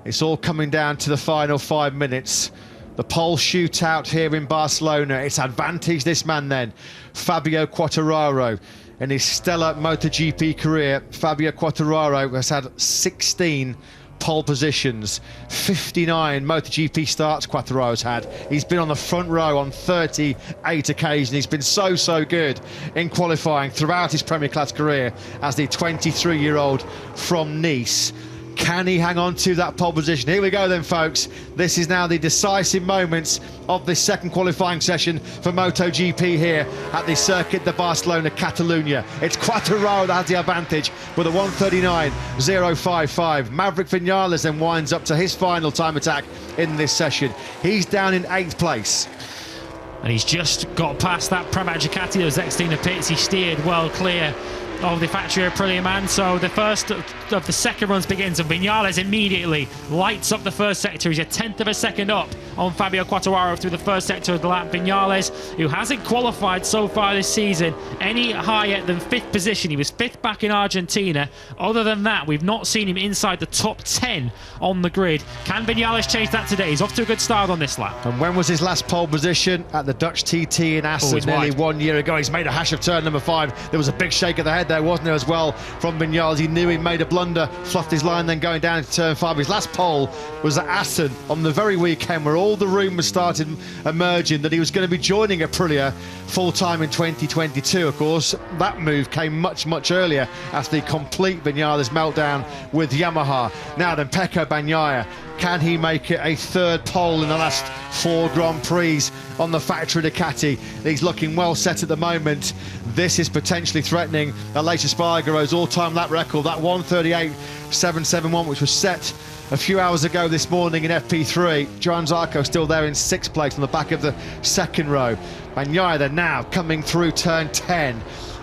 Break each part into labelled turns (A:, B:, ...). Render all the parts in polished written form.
A: It's all coming down to the final 5 minutes. The pole shootout here in Barcelona. It's advantage this man then, Fabio Quartararo. In his stellar MotoGP career, Fabio Quartararo has had 16 pole positions, 59 MotoGP starts Quartararo's had. He's been on the front row on 38 occasions. He's been so good in qualifying throughout his Premier Class career as the 23-year-old from Nice. Can he hang on to that pole position? Here we go then, folks. This is now the decisive moments of this second qualifying session for MotoGP here at the Circuit de Barcelona, Catalunya. It's Quartararo that has the advantage with a 1:39.055. Maverick Vinales then winds up to his final time attack in this session. He's down in 8th place.
B: And he's just got past that Pramac Ducati that was exiting the pits. He steered well clear of the factory Aprilia man. So the first of the second runs begins, and Vinales immediately lights up the first sector. He's a 10th of a second up on Fabio Quartararo through the first sector of the lap. Vinales, who hasn't qualified so far this season any higher than 5th position. He was 5th back in Argentina. Other than that, we've not seen him inside the top 10 on the grid. Can Vinales change that today? He's off to a good start on this lap.
A: And when was his last pole position? At the Dutch TT in Assen nearly 1 year ago. He's made a hash of turn number 5. There was a big shake of the head there, wasn't there, as well, from Vinales. He knew he made a blunder, fluffed his line, then going down into turn 5. His last pole was at Assen on the very weekend where all the rumours started emerging that he was going to be joining Aprilia full-time in 2022. Of course, that move came much earlier after the complete Vinales meltdown with Yamaha. Now then, Pecco Bagnaia, can he make it a 3rd pole in the last 4 Grand Prix on the factory Ducati? He's looking well set at the moment. This is potentially threatening Aleix Espargaro's all-time lap record, that 1:38.771, which was set a few hours ago this morning in FP3. Johan Zarco still there in 6th place on the back of the second row. Bagnaia then now coming through turn 10.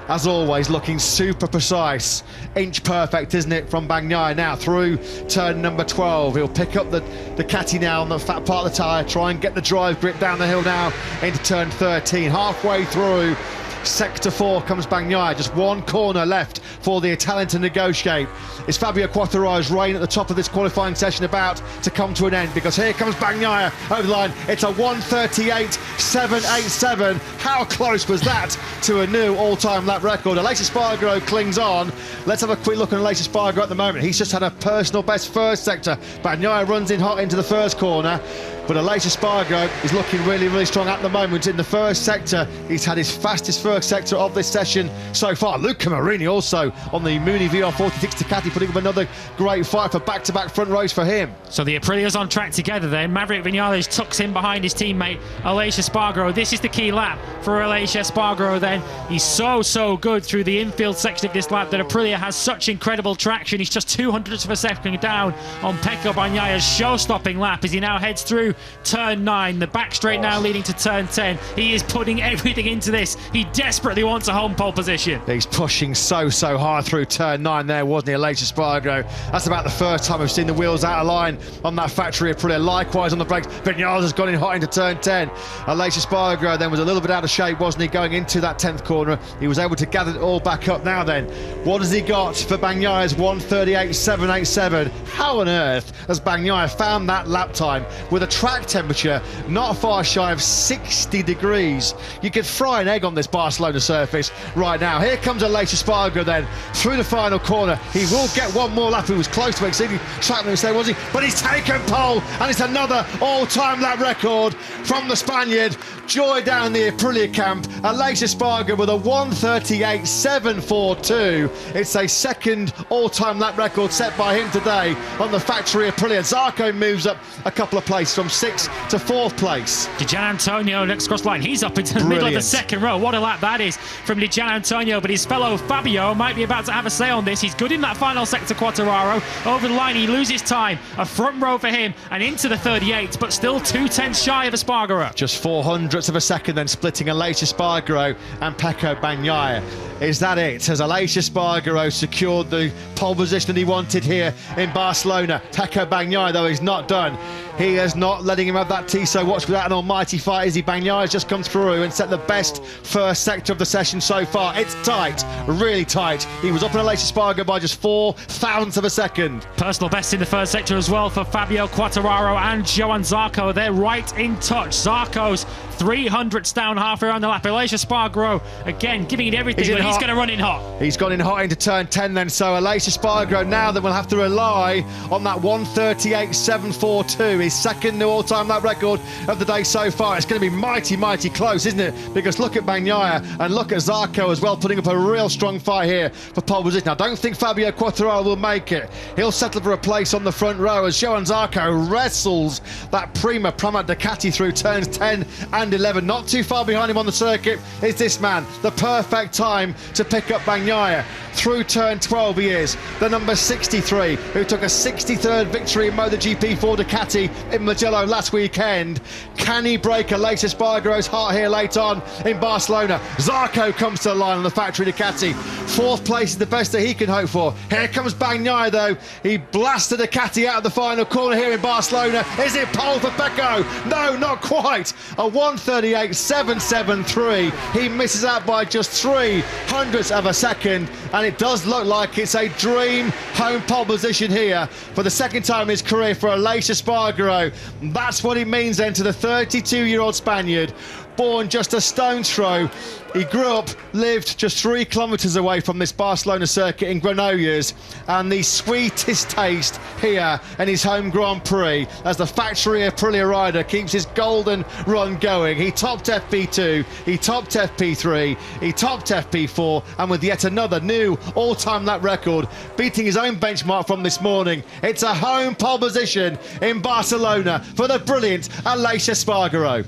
A: As always, looking super precise. Inch perfect, isn't it, from Bagnaia now through turn number 12. He'll pick up the Ducati now on the fat part of the tyre, try and get the drive grip down the hill now into turn 13. Halfway through sector 4 comes Bagnaia, just 1 corner left for the Italian to negotiate. Is Fabio Quartararo's reign at the top of this qualifying session about to come to an end? Because here comes Bagnaia over the line. It's a 1:38.787. How close was that to a new all-time lap record? Aleix Espargaro clings on. Let's have a quick look at Aleix Espargaro at the moment. He's just had a personal best first sector. Bagnaia runs in hot into the first corner, but Aleix Espargaro is looking really strong at the moment in the first sector. He's had his fastest first sector of this session so far. Luca Marini also on the Muni VR46 Ducati, putting up another great fight for back-to-back front rows for him.
B: So the Aprilia's on track together then. Maverick Vinales tucks in behind his teammate Aleix Espargaro. This is the key lap for Aleix Espargaro then. He's so good through the infield section of this lap that Aprilia has such incredible traction. He's just 200ths of a second down on Pecco Bagnaia's show-stopping lap as he now heads through turn 9, the back straight now leading to turn 10. He is putting everything into this. He desperately wants a home pole position.
A: He's pushing so hard through turn 9 there, wasn't he, Aleix Espargaro? That's about the first time we've seen the wheels out of line on that factory Aprilia. Likewise on the brakes, Vinales has gone in hot into turn 10. Aleix Espargaro then was a little bit out of shape, wasn't he, going into that 10th corner. He was able to gather it all back up. Now then, what has he got for Bagnaia's 1:38.787? How on earth has Bagnaia found that lap time with a track temperature not far shy of 60 degrees? You could fry an egg on this Barcelona surface right now. Here comes Aleix Espargaro then through the final corner. He will get one more lap. He was close to exceeding track limits there, was he? But he's taken pole, and it's another all-time lap record from the Spaniard. Joy down in the Aprilia camp. Aleix Espargaro with a 1:38.742. It's a second all-time lap record set by him today on the factory Aprilia. Zarco moves up a couple of places from 6th to 4th place.
B: Gian Antonio next cross line. He's up into the middle of the second row. What a lap that is from Gian Antonio, but his fellow Fabio might be about to have a say on this. He's good in that final sector, Quartararo. Over the line, he loses time. A front row for him and into the 38, but still 2 tenths shy of Espargaro.
A: Just 4 400ths of a second then splitting Aleix Espargaro and Pecco Bagnaia. Is that it? Has Aleix Espargaro secured the pole position that he wanted here in Barcelona? Pecco Bagnaia, though, is not done. He is not letting him have that Tissot watch without an almighty fight, is he? Bagnaia has just come through and set the best first sector of the session so far. It's tight, really tight. He was up on Aleix Espargaro by just 4,000ths of a second.
B: Personal best in the first sector as well for Fabio Quartararo and Johann Zarco. They're right in touch. Zarco's 300ths down halfway around the lap. Aleix Espargaro, again, giving it everything, but he's going to run in hot.
A: He's gone in hot into turn 10 then, so Aleix Espargaro now that will have to rely on that 1:38.742, his second new all-time lap record of the day so far. It's going to be mighty, mighty close, isn't it? Because look at Bagnaia and look at Zarco as well, putting up a real strong fight here for pole position. I don't think Fabio Quartararo will make it. He'll settle for a place on the front row as Johann Zarco wrestles that Prima Pramac Ducati through turns 10 and 11. Not too far behind him on the circuit is this man. The perfect time to pick up Bagnaia. Through turn 12 he is, the number 63, who took a 63rd victory in MotoGP for Ducati in Mugello last weekend. Can he break Aleix Espargaro's heart here late on in Barcelona? Zarco comes to the line on the factory Ducati. Fourth place is the best that he can hope for. Here comes Bagnaia though. He blasted Ducati out of the final corner here in Barcelona. Is it pole for Pecco? No, not quite. A 1:38.773. He misses out by just 300ths of a second, and it does look like it's a dream home pole position here for the second time in his career for Aleix Espargaro. That's what it means then to the 32-year-old Spaniard, born just a stone's throw. He grew up, lived just 3 kilometres away from this Barcelona circuit in Granollers, and the sweetest taste here in his home Grand Prix as the factory Aprilia rider keeps his golden run going. He topped FP2, he topped FP3, he topped FP4, and with yet another new all-time lap record, beating his own benchmark from this morning. It's a home pole position in Barcelona for the brilliant Aleix Espargaro.